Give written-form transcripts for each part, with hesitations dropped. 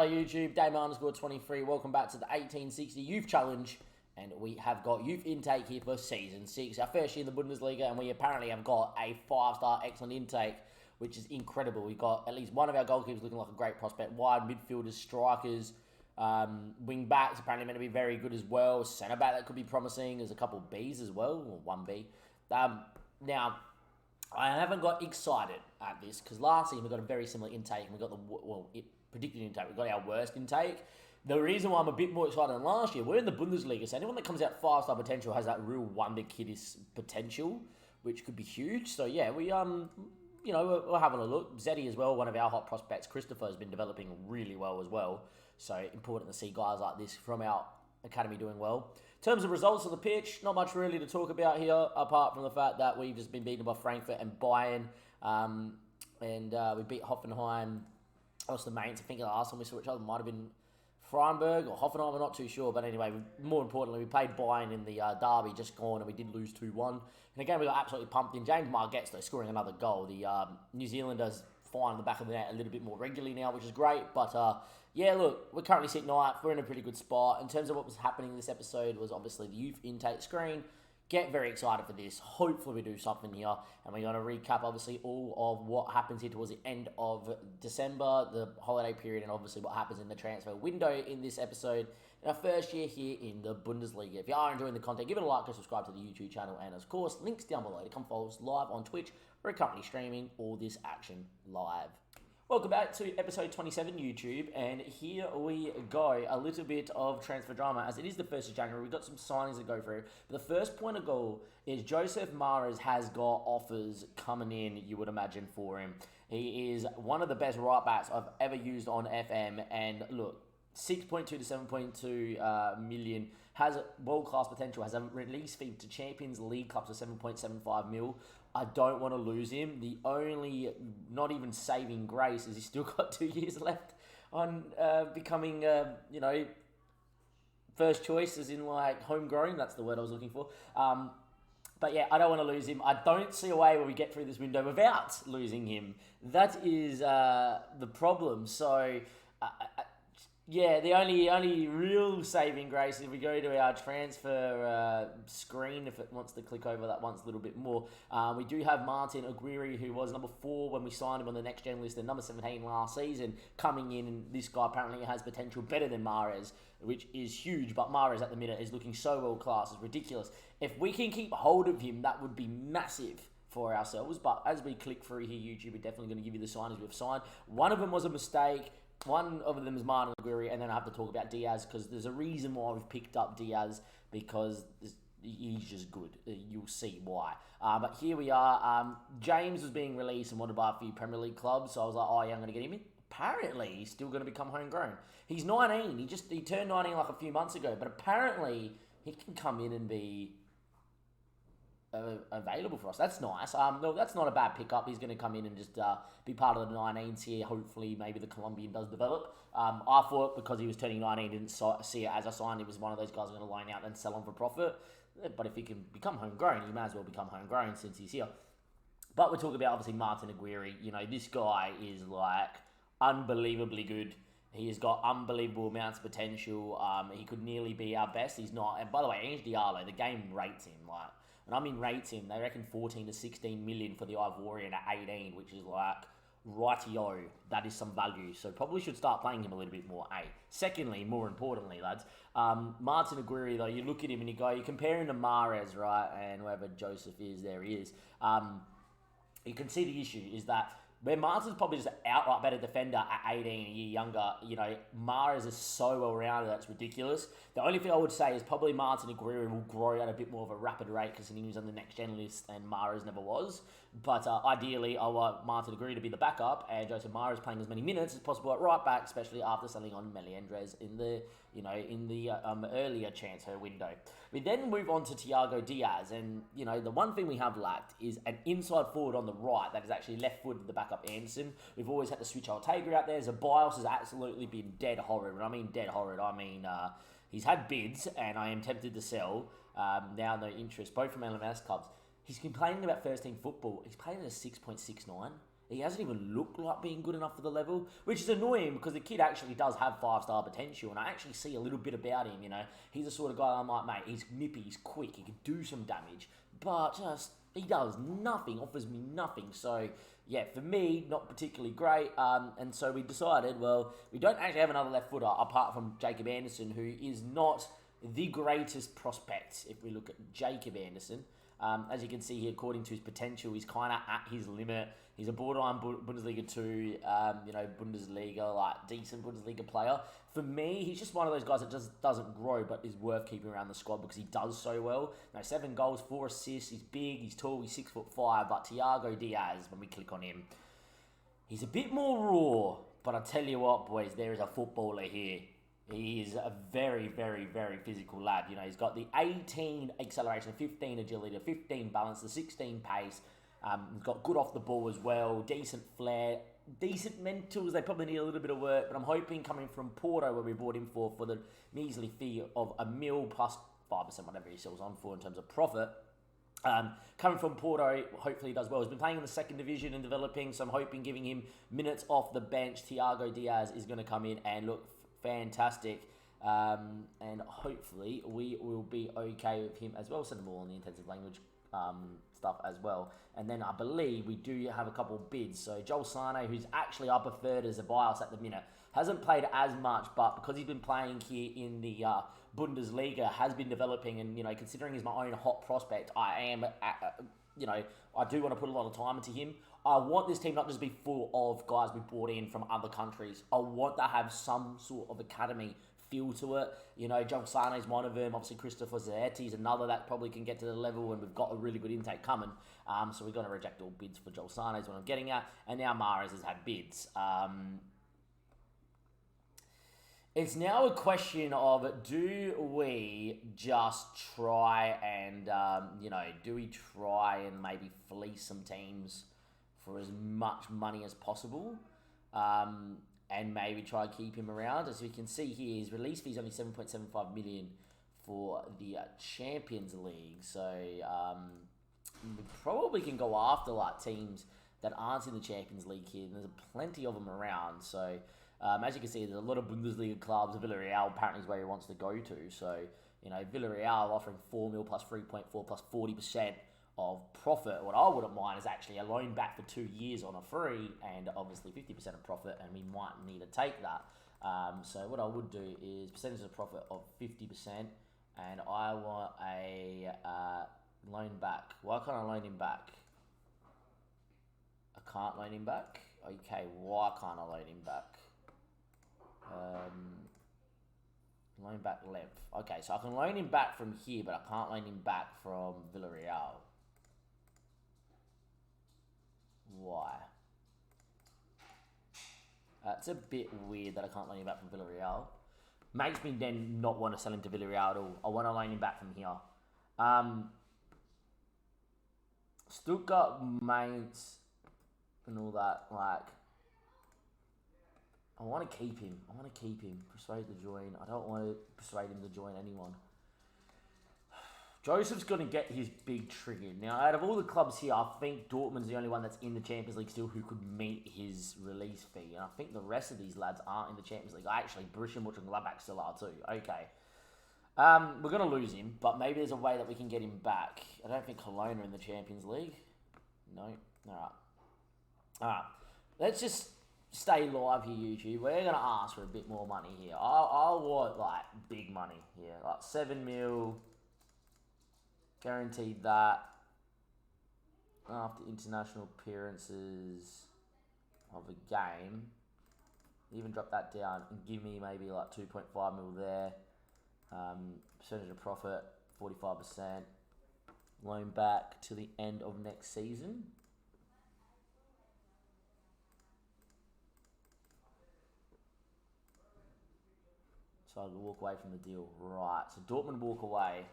G'day YouTube, Dame_23. Welcome back to the 1860 Youth Challenge. And we have got youth intake here for Season 6. Our first year in the Bundesliga, and we apparently have got a 5-star excellent intake, which is incredible. We've got at least one of our goalkeepers looking like a great prospect. Wide midfielders, strikers, wing backs apparently meant to be very good as well. Centre back that could be promising. There's a couple of Bs as well, or one B. Now, I haven't got excited at this because last season we got a very similar intake, and we got the predicted intake. We got our worst intake. The reason why I'm a bit more excited than last year, we're in the Bundesliga, so anyone that comes out 5-star potential has that real wonder kiddish potential, which could be huge. So yeah, we're having a look. Zeddy as well, one of our hot prospects. Christopher has been developing really well as well. So important to see guys like this from our academy doing well. In terms of results on the pitch, not much really to talk about here, apart from the fact that we've just been beaten by Frankfurt and Bayern, and we beat Hoffenheim. Also the Mainz, I think the last time we saw each other might have been Freiburg or Hoffenheim, I'm not too sure. But anyway, more importantly, we played Bayern in the derby just gone, and we did lose 2-1. And again, we got absolutely pumped in. James Margetts, though, scoring another goal. The New Zealanders find the back of the net a little bit more regularly now, which is great. But yeah, look, we're currently sitting 9th. We're in a pretty good spot. In terms of what was happening in this episode was obviously the youth intake screen. Get very excited for this. Hopefully we do something here. And we're going to recap, obviously, all of what happens here towards the end of December, the holiday period, and obviously what happens in the transfer window in this episode. In our first year here in the Bundesliga. If you are enjoying the content, give it a like, go subscribe to the YouTube channel, and of course, links down below to come follow us live on Twitch. We're currently streaming all this action live. Welcome back to episode 27 YouTube, and here we go. A little bit of transfer drama, as it is the 1st of January. We've got some signings to go through. But the first point of goal is Joseph Mahrez has got offers coming in, you would imagine, for him. He is one of the best right backs I've ever used on FM, and look, 6.2 to 7.2 million, has world-class potential, has a release fee to Champions League clubs of 7.75 mil. I don't want to lose him. The only, not even saving grace, is he's still got 2 years left on becoming, first choice, as in like homegrown. That's the word I was looking for. But yeah, I don't want to lose him. I don't see a way where we get through this window without losing him. That is the problem. So, yeah, the only real saving grace is if we go to our transfer screen, if it wants to click over that once a little bit more. We do have Martin Aguirre, who was number 4 when we signed him on the next gen list, and number 17 last season, coming in. And this guy apparently has potential better than Mahrez, which is huge. But Mahrez at the minute is looking so world class, it's ridiculous. If we can keep hold of him, that would be massive for ourselves. But as we click through here, YouTube, we're definitely going to give you the signings we've signed. One of them was a mistake. One of them is Martin Aguirre, and then I have to talk about Diaz, because there's a reason why we've picked up Diaz, because he's just good. You'll see why. But here we are. James was being released and wanted by a few Premier League clubs, so I was like, oh yeah, I'm going to get him in. Apparently, he's still going to become homegrown. He's 19. He turned 19 like a few months ago, but apparently he can come in and be available for us. That's nice. No, that's not a bad pickup. He's going to come in and just be part of the 19s here. Hopefully, maybe the Colombian does develop. I thought because he was turning 19, didn't see it as I signed. He was one of those guys going to line out and sell him for profit. But if he can become homegrown, he may as well become homegrown since he's here. But we're talking about, obviously, Martin Aguirre. You know, this guy is like unbelievably good. He has got unbelievable amounts of potential. He could nearly be our best. He's not. And by the way, Ange Diallo, the game rates him like. And I mean rates him, they reckon 14 to 16 million for the Ivorian at 18, which is like, rightio, that is some value. So probably should start playing him a little bit more, eh? Secondly, more importantly, lads, Martin Aguirre, though, you look at him and you compare him to Mahrez, right? And whoever Joseph is, there he is. You can see the issue is that where Martin's probably just an outright better defender at 18, a year younger, you know, Mahrez is so well-rounded that's ridiculous. The only thing I would say is probably Martin Aguirre will grow at a bit more of a rapid rate because he was on the next-gen list and Mahrez never was. But ideally, I want Martin Aguirre to be the backup and Joseph Mahrez playing as many minutes as possible at right back, especially after selling on Meliendres in the earlier transfer window. We then move on to Thiago Diaz, and the one thing we have lacked is an inside forward on the right that is actually left-footed, the backup Anderson. We've always had to switch Ortega out there. Zeballos has absolutely been dead horrid. When I mean dead horrid, I mean he's had bids, and I am tempted to sell. Now no interest, both from LMS clubs. He's complaining about first team football. He's playing at a 6.69. He hasn't even looked like being good enough for the level, which is annoying because the kid actually does have 5-star potential, and I actually see a little bit about him, you know. He's the sort of guy I'm like, mate, he's nippy, he's quick, he can do some damage, but just, he does nothing, offers me nothing. So, yeah, for me, not particularly great, and so we decided, well, we don't actually have another left footer apart from Jacob Anderson, who is not the greatest prospect if we look at Jacob Anderson. As you can see here, according to his potential, he's kind of at his limit. He's a borderline Bundesliga 2, you know, Bundesliga, like, decent Bundesliga player. For me, he's just one of those guys that just doesn't grow, but is worth keeping around the squad because he does so well. You know, 7 goals, 4 assists, he's big, he's tall, he's 6'5", but Thiago Diaz, when we click on him, he's a bit more raw, but I tell you what, boys, there is a footballer here. He is a very, very, very physical lad. You know, he's got the 18 acceleration, 15 agility, 15 balance, the 16 pace. He's got good off the ball as well, decent flair, decent mentals. They probably need a little bit of work, but I'm hoping coming from Porto, where we bought him for the measly fee of £1 million plus 5%, whatever he sells on for in terms of profit. Coming from Porto, hopefully he does well. He's been playing in the second division and developing, so I'm hoping giving him minutes off the bench. Thiago Diaz is going to come in and look fantastic, and hopefully we will be okay with him as well. Send them all on the intensive language stuff as well. And then I believe we do have a couple bids. So Joel Sane, who's actually I preferred as a bias at the minute, hasn't played as much, but because he's been playing here in the Bundesliga, has been developing, and you know, considering he's my own hot prospect, I am, you know, I do want to put a lot of time into him. I want this team not just to be full of guys we brought in from other countries. I want to have some sort of academy feel to it. You know, Joel Sane is one of them. Obviously, Christopher Zanetti is another that probably can get to the level, and we've got a really good intake coming. So we're going to reject all bids for Joel Sane is what I'm getting at. And now Mahrez has had bids. It's now a question of, do we just try and, you know, do we try and maybe fleece some teams for as much money as possible, and maybe try and keep him around? As we can see here, his release fee is only 7.75 million for the Champions League. So we probably can go after like teams that aren't in the Champions League here, and there's plenty of them around. So as you can see, there's a lot of Bundesliga clubs. Villarreal apparently is where he wants to go to. So, you know, Villarreal offering 4 mil plus 3.4 plus 40% of profit. What I wouldn't mind is actually a loan back for 2 years on a free, and obviously 50% of profit, and we might need to take that. So what I would do is percentage of profit of 50%, and I want a loan back. Why can't I loan him back? I can't loan him back? Okay, why can't I loan him back? Loan back length. Okay, so I can loan him back from here, but I can't loan him back from Villarreal. Why? It's a bit weird that I can't loan him back from Villarreal. Makes me then not want to sell him to Villarreal at all. I want to loan him back from here. Stuttgart, Mainz, and all that, like, I want to keep him. I want to keep him. Persuade to join. I don't want to persuade him to join anyone. Joseph's going to get his big triggered. Now, out of all the clubs here, I think Dortmund's the only one that's in the Champions League still who could meet his release fee. And I think the rest of these lads aren't in the Champions League. Actually, Borussia Mönchengladbach still are too. Okay. We're going to lose him, but maybe there's a way that we can get him back. I don't think Cologne are in the Champions League. No. Alright. Let's just stay live here, YouTube. We're going to ask for a bit more money here. I want, like, big money here. Like, 7 mil. Guaranteed that. After international appearances of a game. Even drop that down and give me maybe, like, 2.5 mil there. Percentage of profit, 45%. Loan back to the end of next season. So I can walk away from the deal. Right, so Dortmund walk away.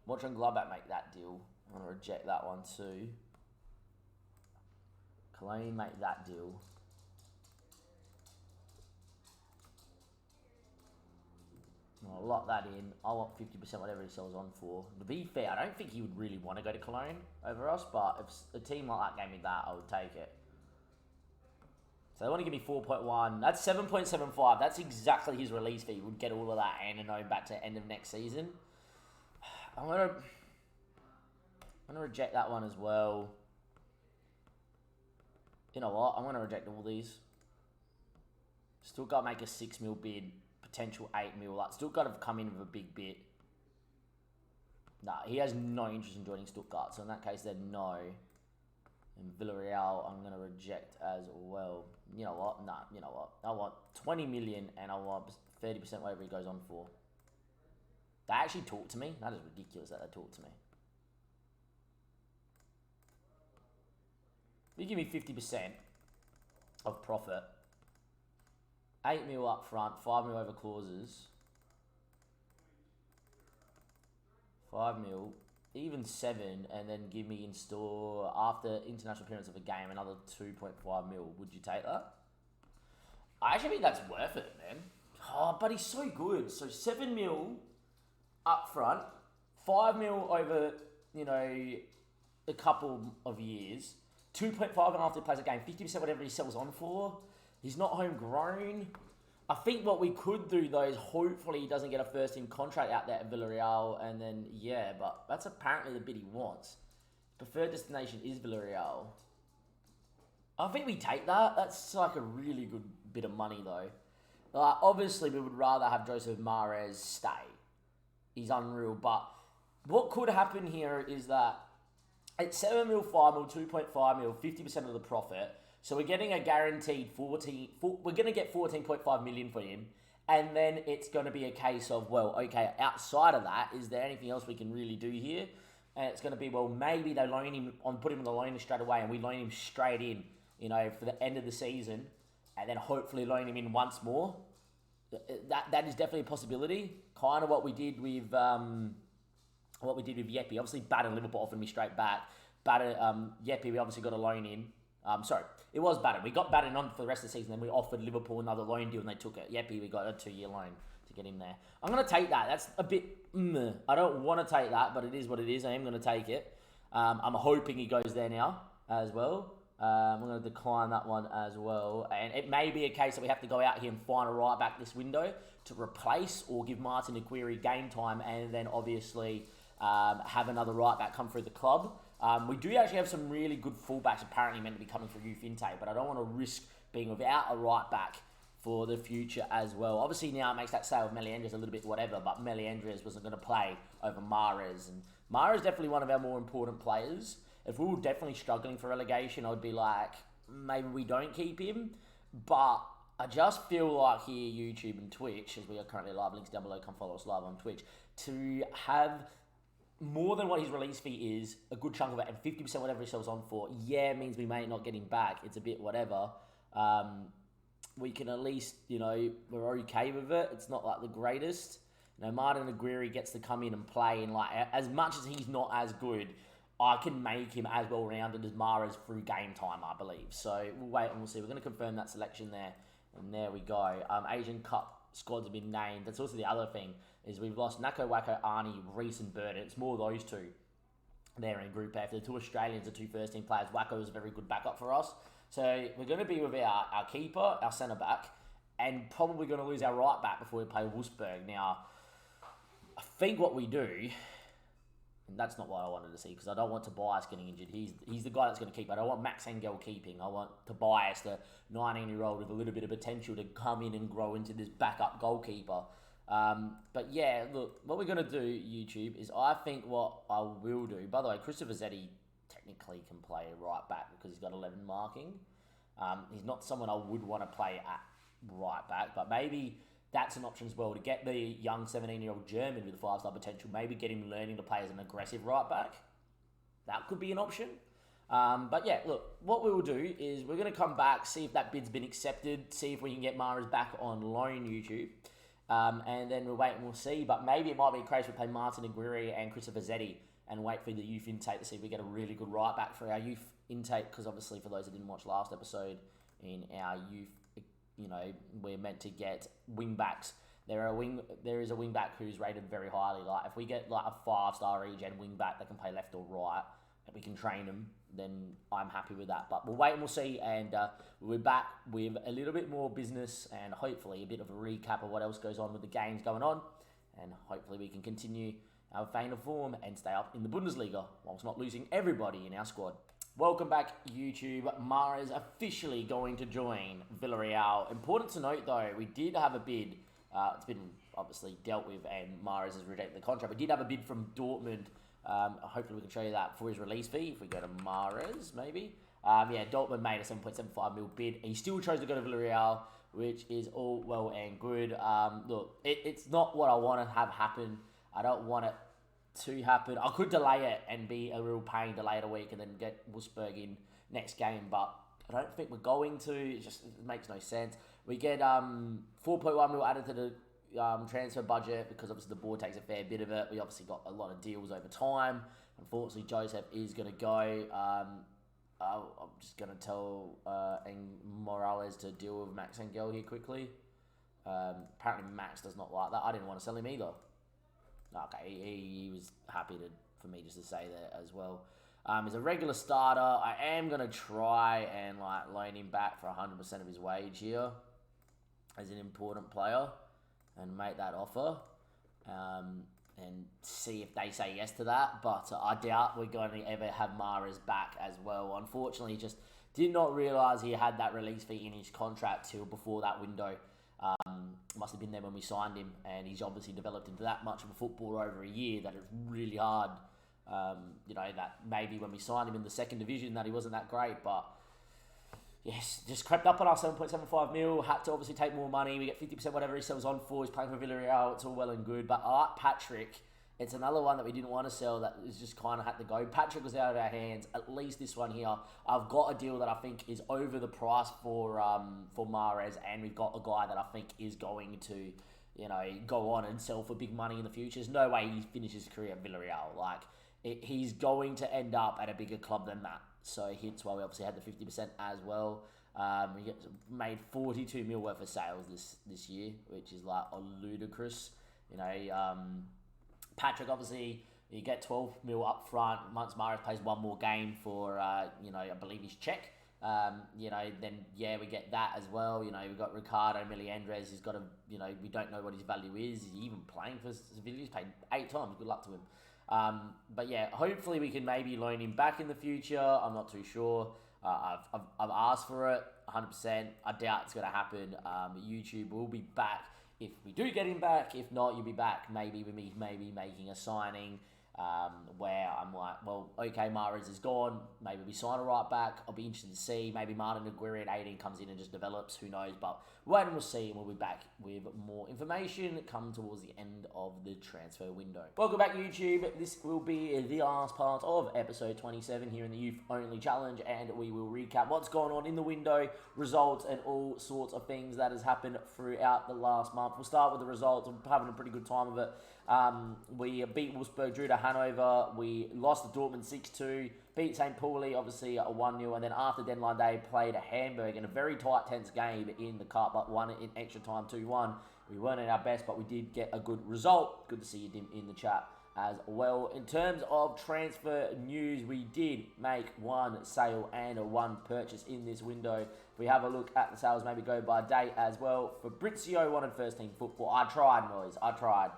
Mönchengladbach make that deal. I'm going to reject that one too. Cologne make that deal. I'll lock that in. I want 50% whatever he sells on for. To be fair, I don't think he would really want to go to Cologne over us, but if a team like that gave me that, I would take it. So they want to give me 4.1. That's 7.75. That's exactly his release fee. Would get all of that and an back to end of next season. I'm gonna reject that one as well. You know what? I'm gonna reject all these. Still got to make a 6 mil bid. Potential 8 mil. Like, still got to come in with a big bit. Nah, he has no interest in joining Stuttgart. So in that case, then no. And Villarreal, I'm going to reject as well. You know what? Nah, you know what? I want 20 million and I want 30% whatever he goes on for. They actually talk to me? That is ridiculous that they talk to me. If you give me 50% of profit, 8 mil up front, 5 mil over clauses, 5 mil, even 7, and then give me in store after international appearance of a game another 2.5 mil. Would you take that? I actually think that's worth it, man. Oh, but he's so good. So 7 mil up front, 5 mil over, you know, a couple of years, 2.5 and after he plays a game, 50% whatever he sells on for. He's not homegrown. I think what we could do, though, is hopefully he doesn't get a first-team contract out there at Villarreal, and then, yeah, but that's apparently the bid he wants. Preferred destination is Villarreal. I think we take that. That's like a really good bit of money, though. Obviously, we would rather have Joseph Mahrez stay. He's unreal, but what could happen here is that at 7 mil, 5 mil, 2.5 mil, 50% of the profit. So we're getting a guaranteed we're going to get 14.5 million for him. And then it's going to be a case of, well, okay, outside of that, is there anything else we can really do here? And it's going to be, well, maybe they loan him put him on the loan straight away and we loan him straight in, you know, for the end of the season. And then hopefully loan him in once more. That is definitely a possibility. Kind of what we did with Yepi. Obviously, Batten Liverpool offered me straight back. Yepi, we obviously got a loan in. Sorry, it was Batten. We got Batten on for the rest of the season, then we offered Liverpool another loan deal and they took it. Yepi, we got a 2-year loan to get him there. I'm going to take that. That's a bit... I don't want to take that, but it is what it is. I am going to take it. I'm hoping he goes there now as well. I'm going to decline that one as well. And it may be a case that we have to go out here and find a right back this window to replace or give Martin Aguirre game time and then obviously have another right back come through the club. We do actually have some really good fullbacks apparently meant to be coming through youth intake, but I don't want to risk being without a right back for the future as well. Obviously now it makes that sale of Meliendres a little bit whatever, but Meliendres wasn't going to play over Mahrez. And Mahrez is definitely one of our more important players. If we were definitely struggling for relegation, I would be like, maybe we don't keep him. But I just feel like here, YouTube and Twitch, as we are currently live, links down below, come follow us live on Twitch, to have more than what his release fee is, a good chunk of it, and 50% whatever he sells on for, yeah, means we may not get him back. It's a bit whatever. We can at least, you know, we're okay with it. It's not like the greatest. You know, Martin Aguirre gets to come in and play, and like, as much as he's not as good, I can make him as well-rounded as Mahrez through game time, I believe. So we'll wait and we'll see. We're going to confirm that selection there. And there we go. Asian Cup squads have been named. That's also the other thing, is we've lost Nako, Wacko, Arnie, Reece and Burden. It's more those two there in Group F. The 2 Australians, the 2 first-team players. Wacko is a very good backup for us. So we're going to be with our keeper, our centre-back, and probably going to lose our right-back before we play Wolfsburg. Now, I think what we do... And that's not what I wanted to see, because I don't want Tobias getting injured. He's the guy that's going to keep. I don't want Max Engel keeping. I want Tobias, the 19-year-old with a little bit of potential, to come in and grow into this backup goalkeeper. But yeah, look, what we're going to do, YouTube, is I think what I will do... By the way, Christopher Zetti technically can play right back because he's got 11 marking. He's not someone I would want to play at right back, but maybe... That's an option as well, to get the young 17-year-old German with a 5-star potential, maybe get him learning to play as an aggressive right back. That could be an option. But yeah, look, what we will do is we're going to come back, see if that bid's been accepted, see if we can get Mahrez back on loan, YouTube. And then we'll wait and we'll see. But maybe it might be a case we play Martin Aguirre and Christopher Zetti and wait for the youth intake to see if we get a really good right back for our youth intake. Because obviously, for those that didn't watch last episode, in our youth, you know, we're meant to get wing backs. There is a wing back who's rated very highly. Like if we get like a 5-star regen wing back that can play left or right, we can train him, then I'm happy with that. But we'll wait and we'll see, and we'll be back with a little bit more business and hopefully a bit of a recap of what else goes on with the games going on, and hopefully we can continue our vein of form and stay up in the Bundesliga whilst not losing everybody in our squad. Welcome back, YouTube. Mahrez officially going to join Villarreal. Important to note, though, we did have a bid. It's been obviously dealt with, and Mahrez has rejected the contract. We did have a bid from Dortmund. Hopefully we can show you that for his release fee. If we go to Mahrez, maybe. Yeah, Dortmund made a 7.75 mil bid. He still chose to go to Villarreal, which is all well and good. Look, it's not what I want to have happen. I don't want it to happen. I could delay it and be a real pain, delay it a week and then get Wolfsburg in next game, but I don't think we're going to. It makes no sense. We get 4.1 mil added to the transfer budget because obviously the board takes a fair bit of it. We obviously got a lot of deals over time. Unfortunately, Joseph is going to go. I'm just going to tell Morales to deal with Max Engel here quickly. Apparently Max does not like that. I didn't want to sell him either. Okay, he was happy for me just to say that as well. He's a regular starter. I am going to try and loan him back for 100% of his wage here as an important player and make that offer and see if they say yes to that. But I doubt we're going to ever have Mahrez back as well. Unfortunately, he just did not realise he had that release fee in his contract till before that window. Must have been there when we signed him, and he's obviously developed into that much of a footballer over a year that it's really hard. That maybe when we signed him in the second division that he wasn't that great, but yes, just crept up on our 7.75 mil. Had to obviously take more money. We get 50% whatever he sells on for. He's playing for Villarreal. It's all well and good, but I like Patrick. It's another one that we didn't want to sell that is just kind of had to go. Patrick was out of our hands. At least this one here. I've got a deal that I think is over the price for Mahrez, and we've got a guy that I think is going to, go on and sell for big money in the future. There's no way he finishes his career at Villarreal. He's going to end up at a bigger club than that. So hence why we obviously had the 50% as well. We made 42 mil worth of sales this year, which is ludicrous. Patrick, obviously, you get 12 mil up front. Once Mahrez plays one more game for, I believe he's Czech. Then, we get that as well. We've got Ricardo Miliandres. He's got we don't know what his value is. Is he even playing for Sevilla? He's played 8 times. Good luck to him. But yeah, hopefully we can maybe loan him back in the future. I'm not too sure. I've asked for it 100%. I doubt it's going to happen. YouTube will be back if we do get him back. If not, you'll be back maybe with me making a signing where I'm like, well, okay, Mahrez is gone. Maybe we sign a right back. I'll be interested to see. Maybe Martin Aguirre at 18 comes in and just develops. Who knows? But wait and we'll see. And we'll be back with more information come towards the end of the transfer window. Welcome back, YouTube. This will be the last part of episode 27 here in the Youth Only Challenge. And we will recap what's gone on in the window, results, and all sorts of things that has happened throughout the last month. We'll start with the results. I'm having a pretty good time of it. We beat Wolfsburg, drew to Hanover. We lost to Dortmund 6-2. Beat St. Pauli, obviously, 1-0. And then after deadline day, played Hamburg in a very tight, tense game in the cup, but won it in extra time 2-1. We weren't at our best, but we did get a good result. Good to see you in the chat as well. In terms of transfer news, we did make one sale and one purchase in this window. If we have a look at the sales, maybe go by date as well. Fabrizio wanted first team football. I tried, boys. I tried.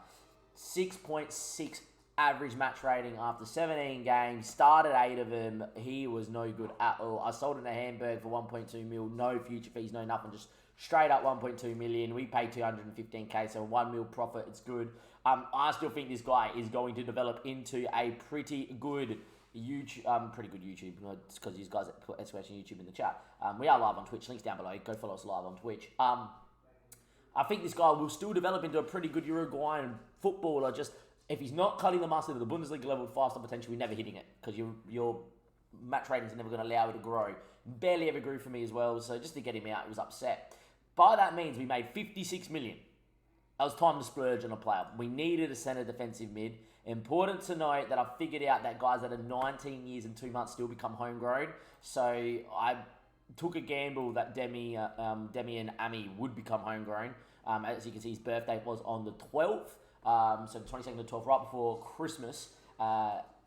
6.6 average match rating after 17 games. Started 8 of them. He was no good at all. I sold him to Hamburg for 1.2 mil. No future fees, no nothing. Just straight up 1.2 million. We paid 215k, so 1 mil profit. It's good. I still think this guy is going to develop into a pretty good YouTube, because these guys put exclamation YouTube in the chat. We are live on Twitch. Links down below. Go follow us live on Twitch. I think this guy will still develop into a pretty good Uruguayan footballer. Just if he's not cutting the mustard at the Bundesliga level with fast potential, we're never hitting it because your match ratings are never going to allow it to grow. Barely ever grew for me as well. So just to get him out, he was upset. By that means, we made 56 million. It was time to splurge on a player. We needed a centre defensive mid. Important to note that I figured out that guys that are 19 years and 2 months still become homegrown. So I took a gamble that Demi and Ami would become homegrown. As you can see, his birthday was on the 12th. So the 22nd to 12th, right before Christmas.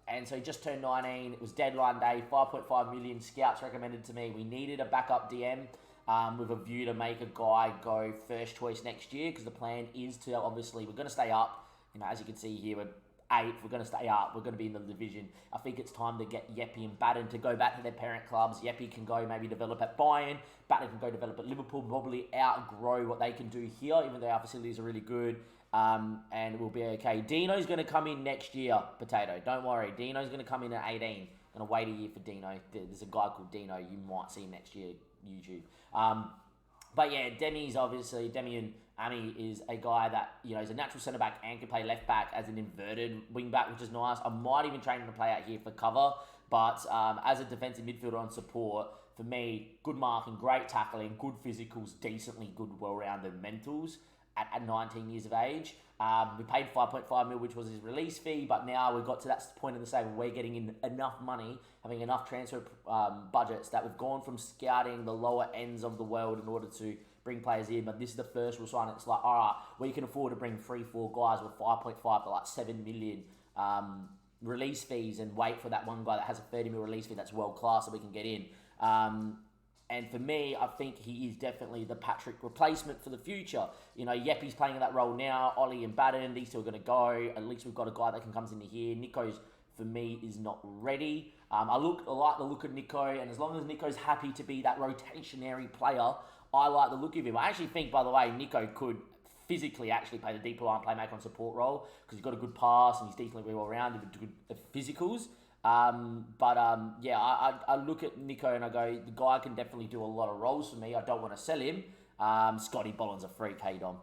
And so he just turned 19. It was deadline day. 5.5 million scouts recommended to me. We needed a backup DM with a view to make a guy go first choice next year, because the plan is to, obviously, we're going to stay up. As you can see here, we're 8th. We're going to stay up. We're going to be in the division. I think it's time to get Yeppy and Batten to go back to their parent clubs. Yeppy can go maybe develop at Bayern. Batten can go develop at Liverpool. Probably outgrow what they can do here, even though our facilities are really good. And we'll be okay. Dino's going to come in next year, Potato. Don't worry. Dino's going to come in at 18. Going to wait a year for Dino. There's a guy called Dino. You might see him next year, YouTube. But yeah, Demian Ami is a guy that, is a natural centre-back and can play left-back as an inverted wing-back, which is nice. I might even train him to play out here for cover. But as a defensive midfielder on support, for me, good marking, great tackling, good physicals, decently good, well-rounded mentals at 19 years of age. We paid 5.5 mil, which was his release fee, but now we've got to that point in the season where we're getting in enough money, having enough transfer budgets, that we've gone from scouting the lower ends of the world in order to bring players in. But this is the first real sign. It's like, all right, we can afford to bring 3-4 guys with 5.5 to like 7 million release fees, and wait for that one guy that has a 30 mil release fee that's world class that we can get in. And for me, I think he is definitely the Patrick replacement for the future. Yeppy's playing that role now. Ollie and Batten, these two are going to go. At least we've got a guy that can come into here. Nico's, for me, is not ready. I like the look of Nico, and as long as Nico's happy to be that rotationary player, I like the look of him. I actually think, by the way, Nico could physically actually play the deeper line playmaker on support role, because he's got a good pass and he's decently well-rounded with good physicals. I look at Nico and I go, the guy can definitely do a lot of roles for me. I don't want to sell him. Scotty Bolland's a freak, hey Dom.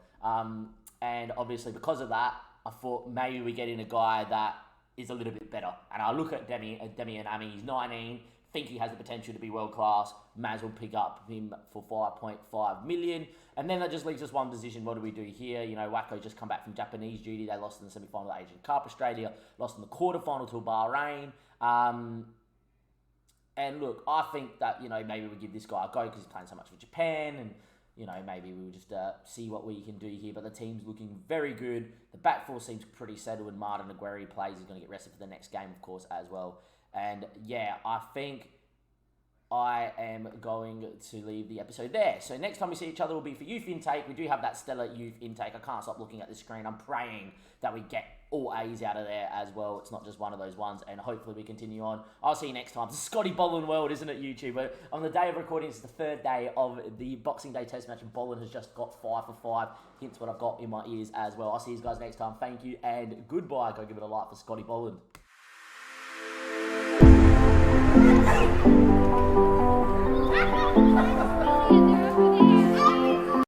And obviously because of that, I thought maybe we get in a guy that is a little bit better. And I look at Demi and Ami. He's 19. Think he has the potential to be world class. May as well pick up him for 5.5 million. And then that just leaves us one decision. What do we do here? Wacko just come back from Japanese duty. They lost in the semi-final of the Asian Cup. Australia lost in the quarterfinal to Bahrain. And look, I think that, maybe we give this guy a go because he's playing so much for Japan, and, maybe we'll just see what we can do here. But the team's looking very good. The back four seems pretty settled, and Martin Aguirre plays. He's going to get rested for the next game, of course, as well. And yeah, I think I am going to leave the episode there. So next time we see each other will be for youth intake. We do have that stellar youth intake. I can't stop looking at the screen. I'm praying that we get all A's out of there as well. It's not just one of those ones, and hopefully we continue on. I'll see you next time. It's Scotty Bolland world, isn't it, YouTube? But on the day of recording, it's the third day of the Boxing Day test match, and Bolland has just got 5 for 5. Hints what I've got in my ears as well. I'll see you guys next time. Thank you, and goodbye. Go give it a like for Scotty Bolland.